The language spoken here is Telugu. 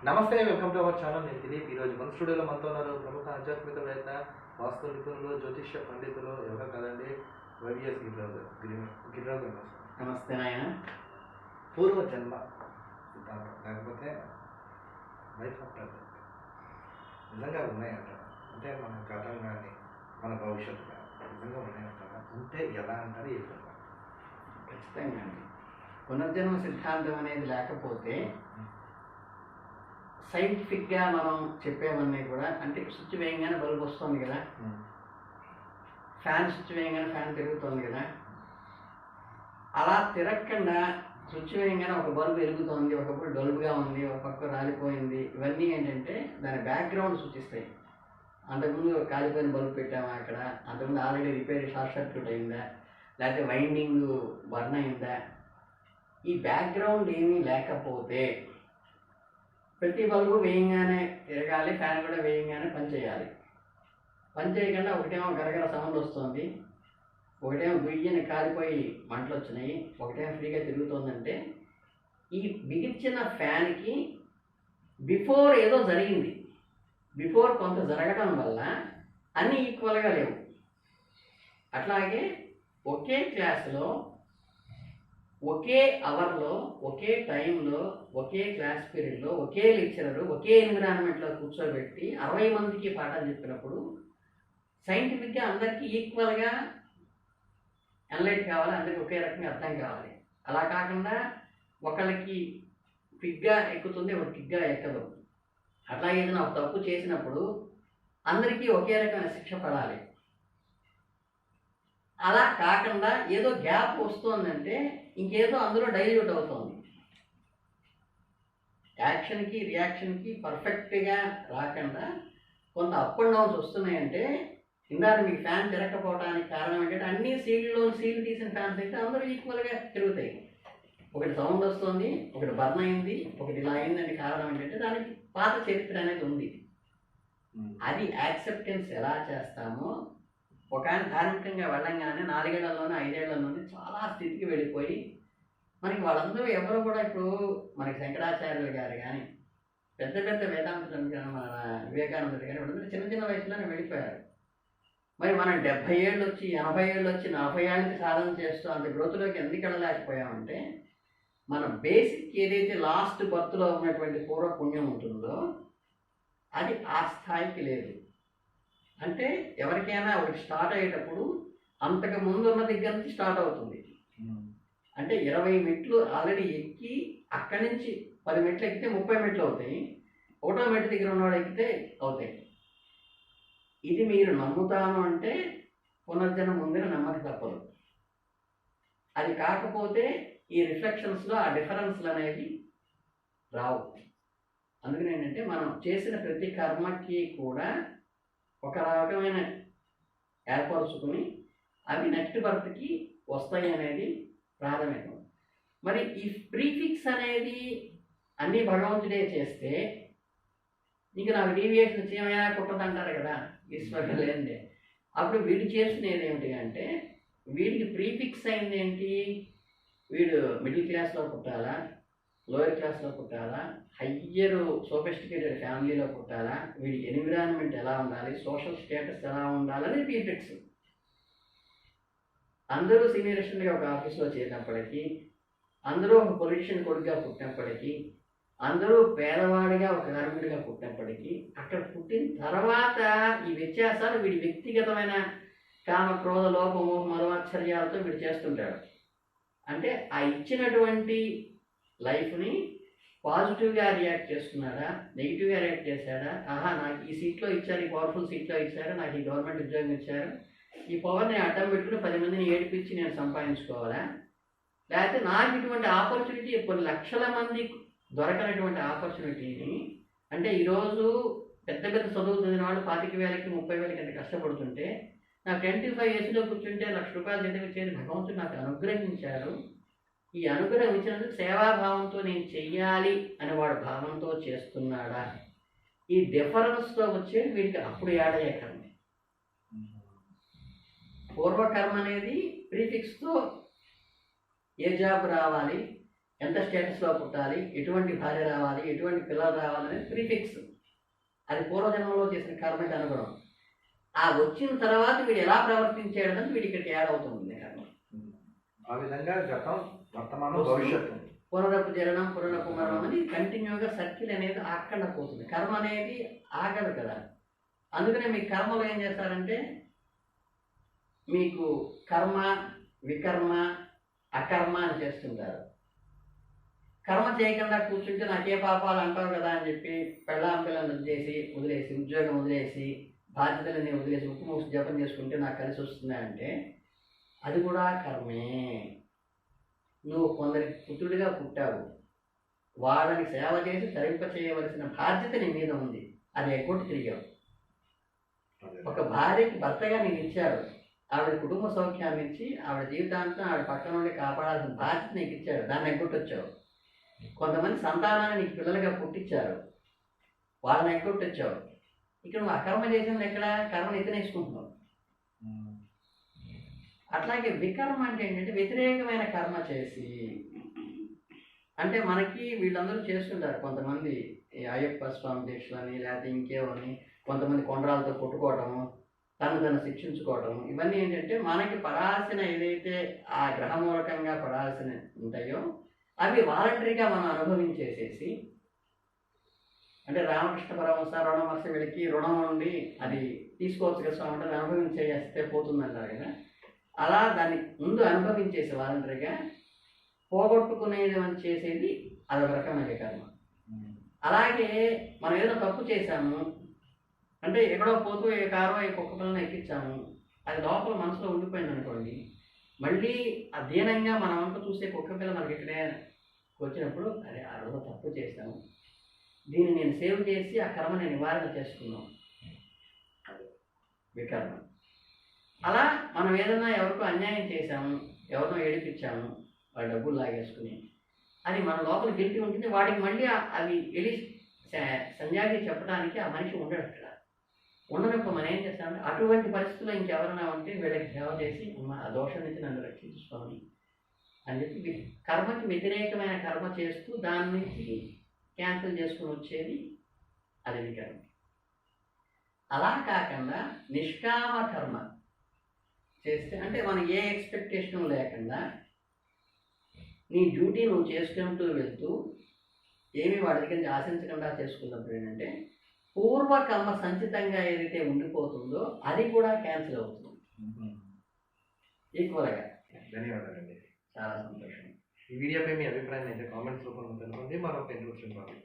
నమస్తే, వెల్కమ్ టు అవర్ ఛానల్. నేను దిలీప్. ఈరోజు మన స్టూడియోలో మనతో ఉన్నారు ప్రముఖ ఆధ్యాత్మికవేత్త, వాస్తు నిపుణులు, జ్యోతిష్య పండితులు, ఎవరో కాదండి, వైవిఎస్ గిరిరాజు గారు. నమస్తే నాయన. పూర్వ జన్మ సిద్ధాంతం లేకపోతే లైఫ్ ఆఫ్టర్ డెత్ నిజంగా ఉన్నాయంట. అంటే మన గతం కానీ మన భవిష్యత్తు కానీ నిజంగా ఉన్నాయంటారా? ఉంటే ఎలా అంటారు? ఏ విధంగా? ఖచ్చితంగా అండి. పునర్జన్మ సిద్ధాంతం అనేది లేకపోతే సైంటిఫిక్గా మనం చెప్పేవన్నీ కూడా, అంటే స్విచ్ వేయంగానే బల్బ్ వస్తుంది కదా, ఫ్యాన్ స్విచ్ వేయంగానే ఫ్యాన్ తిరుగుతుంది కదా, అలా తిరగకుండా స్విచ్ వేయంగానే ఒక బల్బు వెలుగుతుంది, ఒకప్పుడు డొల్బుగా ఉంది, ఒక పక్క రాలిపోయింది. ఇవన్నీ ఏంటంటే దాని బ్యాక్గ్రౌండ్ సూచిస్తాయి. అంతకుముందు కాలిపోయిన బల్బు పెట్టామా అక్కడ, అంతకుముందు ఆల్రెడీ రిపేర్ షార్ట్ సర్క్యూట్ అయిందా, లేకపోతే వైండింగ్ బర్న్ అయిందా, ఈ బ్యాక్గ్రౌండ్ ఏమీ లేకపోతే ప్రతి బల్బు వేయంగానే తిరగాలి, ఫ్యాన్ కూడా వేయంగానే పనిచేయాలి. పని చేయకుండా ఒకటేమో గరగర సౌండ్ వస్తుంది, ఒకటేమో బియ్యని కాలిపోయి మంటలు వచ్చినాయి, ఒకటేమో ఫ్రీగా తిరుగుతుందంటే ఈ బిగించిన ఫ్యాన్కి బిఫోర్ ఏదో జరిగింది, బిఫోర్ కొంత జరగడం వల్ల అన్నీ ఈక్వల్గా లేవు. అట్లాగే ఒకే క్లాస్లో, ఒకే అవర్లో, ఒకే టైంలో, ఒకే క్లాస్ పీరియడ్లో, ఒకే లెక్చరరు ఒకే ఎన్విరాన్మెంట్లో కూర్చోబెట్టి 60 మందికి పాఠాలు చెప్పినప్పుడు సైంటిఫిక్గా అందరికీ ఈక్వల్గా ఎన్లైట్ కావాలి, అందరికీ ఒకే రకంగా అర్థం కావాలి. అలా కాకుండా ఒకళ్ళకి క్విక్గా ఎక్కుతుంది, ఒకటి క్విక్గా ఎక్కదు. అట్లా ఏదైనా ఒక తప్పు చేసినప్పుడు అందరికీ ఒకే రకమైన శిక్ష పడాలి. అలా కాకుండా ఏదో గ్యాప్ వస్తుందంటే ఇంకేదో అందులో డైల్యూట్ అవుతుంది. యాక్షన్కి రియాక్షన్కి పర్ఫెక్ట్గా రాకుండా కొంత అప్ అండ్ డౌన్స్ వస్తున్నాయంటే, ఇందాక మీకు ఫ్యాన్ తిరగకపోవడానికి కారణం ఏంటంటే అన్ని సీల్ తీసిన ఫ్యాన్స్ అయితే అందరూ ఈక్వల్గా తిరుగుతాయి. ఒకటి సౌండ్ వస్తుంది, ఒకటి బర్న్ అయింది, ఒకటి ఇలా అయిందని కారణం ఏంటంటే దానికి పాత చరిత్ర అనేది ఉంది. అది యాక్సెప్టెన్స్ ఎలా చేస్తామో, ఒక ఆయన ధార్మికంగా వెళ్ళంగానే 4 ఏళ్లలోనే 5 ఏళ్లలోనే చాలా స్థితికి వెళ్ళిపోయి, మనకి వాళ్ళందరూ ఎవరు కూడా ఇప్పుడు మనకి శంకరాచార్యులు గారు కానీ, పెద్ద పెద్ద వేదాంతులు కానీ, మన వివేకానందుడు కానీ, వాళ్ళందరూ చిన్న చిన్న వయసులోనే వెళ్ళిపోయారు. మరి మనం 70 ఏళ్ళు వచ్చి, 80 ఏళ్ళు వచ్చి, 40 ఏళ్ళకి సాధన చేస్తూ అంత గ్రోత్లోకి ఎందుకు వెళ్ళలేకపోయామంటే, మన బేసిక్ ఏదైతే లాస్ట్ బర్త్లో ఉన్నటువంటి పూర్వ పుణ్యం ఉంటుందో అది ఆ స్థాయికి లేదు. అంటే ఎవరికైనా ఒకటి స్టార్ట్ అయ్యేటప్పుడు అంతకు ముందు ఉన్న దగ్గర నుంచి స్టార్ట్ అవుతుంది. అంటే 20 మెట్లు ఆల్రెడీ ఎక్కి అక్కడి నుంచి 10 మెట్లు ఎక్కితే 30 మెట్లు అవుతాయి, 1వ మెట్టు దగ్గర ఉన్నవాడు ఎక్కితే అవుతాయి. ఇది మీరు నమ్ముతాను అంటే పునర్జన్మ ముందున నమ్మక తప్పదు. అది కాకపోతే ఈ రిఫ్లెక్షన్స్లో ఆ డిఫరెన్స్లు అనేవి రావు. అందుకని ఏంటంటే మనం చేసిన ప్రతి కర్మకి కూడా ఒక రకమైన ఏర్పరుచుకుని అవి నెక్స్ట్ బర్త్కి వస్తాయి అనేది ప్రాథమికం. మరి ఈ ప్రీఫిక్స్ అనేది అన్నీ భగవంతుడే చేస్తే ఇంకా నాకు డీవియేషన్ చేయమయా కుట్టదంటారు కదా, ఈశ్వరుడు లేనిదే. అప్పుడు వీడు చేస్తున్నది ఏమిటి అంటే, వీడికి ప్రీఫిక్స్ అయింది ఏంటి, వీడు మిడిల్ క్లాస్లో పుట్టాలా, లోయర్ క్లాస్లో పుట్టాలా, హయ్యర్ సోఫిస్టికేటెడ్ ఫ్యామిలీలో పుట్టాలా, వీడి ఎన్విరాన్మెంట్ ఎలా ఉండాలి, సోషల్ స్టేటస్ ఎలా ఉండాలని ప్రీఫిక్స్. అందరూ సీనియర్ అసిస్టెంట్గా ఒక ఆఫీస్లో చేరినప్పటికీ, అందరూ ఒక పొలిటీషియన్ కొడుకుగా పుట్టినప్పటికీ, అందరూ పేదవాడిగా ఒక కార్మికుడిగా పుట్టినప్పటికీ, అక్కడ పుట్టిన తర్వాత ఈ వ్యత్యాసాలు వీడి వ్యక్తిగతమైన కామ క్రోధ లోపము మరోఆశ్చర్యాలతో వీడు చేస్తుంటాడు. అంటే ఆ ఇచ్చినటువంటి లైఫ్ని పాజిటివ్గా రియాక్ట్ చేస్తున్నాడా, నెగిటివ్గా రియాక్ట్ చేశాడా, ఆహా నాకు ఈ సీట్లో ఇచ్చారు, ఈ పవర్ఫుల్ సీట్లో ఇచ్చారు, నాకు ఈ గవర్నమెంట్ ఉద్యోగం ఇచ్చారు, ఈ పవర్ని అడ్డం పెట్టుకుని 10 మందిని ఏడిపించి నేను సంపాదించుకోవాలా, లేకపోతే నాకు ఇటువంటి ఆపర్చునిటీ కొన్ని లక్షల మంది దొరకనటువంటి ఆపర్చునిటీని, అంటే ఈరోజు పెద్ద పెద్ద చదువులు చదివిన వాళ్ళు 25,000కి 30,000కి ఎంత కష్టపడుతుంటే, నాకు 25 ఏజ్లో కూర్చుంటే ₹1,00,000 జీతం ఇచ్చేది భగవంతుడు నాకు అనుగ్రహించారు, ఈ అనుగ్రహం ఇచ్చినందుకు సేవాభావంతో నేను చెయ్యాలి అని వాడు భావంతో చేస్తున్నాడా, ఈ డిఫరెన్స్తో వచ్చేది వీడికి అప్పుడు యాడయ్యే కర్మ. పూర్వకర్మ అనేది ప్రీఫిక్స్తో ఏ జాబ్ రావాలి, ఎంత స్టేటస్లో పుట్టాలి, ఎటువంటి భార్య రావాలి, ఎటువంటి పిల్లలు రావాలి అనేది ప్రీఫిక్స్. అది పూర్వజన్మలో చేసిన కర్మకి అనుగుణం. ఆ వచ్చిన తర్వాత వీడు ఎలా ప్రవర్తించేయడం వీడి ఇక్కడికి యాడ్ అవుతుంది కర్మ. ఆ విధంగా గతం, వర్తమానం, భవిష్యత్తు, పునరపు జననం, పునరపు మరణం అని కంటిన్యూగా సర్కిల్ అనేది ఆకుండా పోతుంది. కర్మ అనేది ఆగదు కదా. అందుకనే మీ కర్మలో ఏం చేస్తారంటే మీకు కర్మ, వికర్మ, అకర్మ అని చేస్తుంటారు. కర్మ చేయకుండా కూర్చుంటే నాకే పాపాలు అంటావు కదా అని చెప్పి పిల్లలను వదిలేసి ఉద్యోగం వదిలేసి బాధ్యతలని వదిలేసి ఉప్పు మూసి జపం చేసుకుంటే నాకు కలిసి వస్తుంది అంటే అది కూడా కర్మే. నువ్వు కొందరికి పుత్రుడిగా పుట్టావు, వాళ్ళని సేవ చేసి తరింప చేయవలసిన బాధ్యత నీ మీద ఉంది, అది ఎగ్గొట్టి తిరిగావు. ఒక భార్యకి భర్తగా నేను ఇచ్చాడు, ఆవిడ కుటుంబ సౌఖ్యాన్ని ఇచ్చి ఆవిడ జీవితాంతం ఆవిడ పక్కన నుండి కాపాడాల్సిన బాధ్యత నీకు ఇచ్చాడు, దాన్ని ఎగ్గొట్టొచ్చావు. కొంతమంది సంతానాన్ని నీకు పిల్లలుగా పుట్టించారు, వాళ్ళని ఎగ్గొట్టొచ్చావు. ఇక్కడ నువ్వు అకర్మ చేసింది ఎక్కడ, కర్మను ఎత్తినేసుకుంటున్నావు. అట్లాగే వికర్మ అంటే ఏంటంటే వ్యతిరేకమైన కర్మ చేసి, అంటే మనకి వీళ్ళందరూ చేస్తుంటారు. కొంతమంది అయ్యప్ప స్వామి దీక్షలని లేకపోతే ఇంకేమని, కొంతమంది కొండరాలతో కొట్టుకోవటము, తను శిక్షించుకోవటము, ఇవన్నీ ఏంటంటే మనకి పడాల్సిన ఏదైతే ఆ గ్రహమూలకంగా పడాల్సిన ఉంటాయో అవి వాలంటరీగా మనం అనుభవించేసేసి, అంటే రామకృష్ణ పరమహంస రుణమర్శ వీళ్ళకి రుణం ఉండి అది తీసుకోవచ్చు కదా స్వామి అంటే అనుభవించేస్తే పోతుందంటారు కదా. అలా దాన్ని ముందు అనుభవించేసి వాలంటరీగా పోగొట్టుకునేది అని చేసేది అదొక రకమైన కర్మ. అలాగే మనం ఏదో తప్పు చేశాము అంటే ఎక్కడో పోతూ ఏ కారో ఏ కుక్క పిల్లని ఎక్కించాము, అది లోపల మనసులో ఉండిపోయింది అనుకోండి, మళ్ళీ అధీనంగా మనం అంతా చూసే కుక్క పిల్ల మనకి ఇక్కడే వచ్చినప్పుడు అరే ఆ రోజు తప్పు చేశాము, దీన్ని నేను సేవ్ చేసి ఆ కర్మని నివారణ చేసుకున్నాం, వికర్మ. అలా మనం ఏదైనా ఎవరికో అన్యాయం చేశాము, ఎవరినో ఏడిపించాము, వాళ్ళ డబ్బులు లాగేసుకుని, అది మన లోపల గిల్టీ ఉంటుంది. వాడికి మళ్ళీ అవి సంజాగి చెప్పడానికి ఆ మనిషి ఉండడు. అక్కడ ఉండనప్పుడు మనం ఏం చేస్తామంటే అటువంటి పరిస్థితుల్లో ఇంకెవరైనా ఉంటే వీళ్ళకి సేవ చేసి ఆ దోషం నుంచి నన్ను రక్షించుకోవాలి అని చెప్పి కర్మకి వ్యతిరేకమైన కర్మ చేస్తూ దాని నుంచి క్యాన్సిల్ చేసుకుని వచ్చేది అది వికర్మ. అలా కాకుండా నిష్కామ కర్మ చేస్తే అంటే మనం ఏ ఎక్స్పెక్టేషన్ లేకుండా నీ డ్యూటీ నువ్వు చేసుకుంటూ వెళ్తూ ఏమి వాడి దగ్గర నుంచి ఆశించకుండా చేసుకున్నప్పుడు ఏంటంటే పూర్వకర్మ సంచితంగా ఏదైతే ఉండిపోతుందో అది కూడా క్యాన్సిల్ అవుతుంది ఈక్వల్గా. ధన్యవాదాలండి, చాలా సంతోషం. ఈ వీడియోపై మీ అభిప్రాయం అయితే కామెంట్స్ రూపంలో తెలుపండి. మరొక ఇంట్రెస్టింగ్ టాపిక్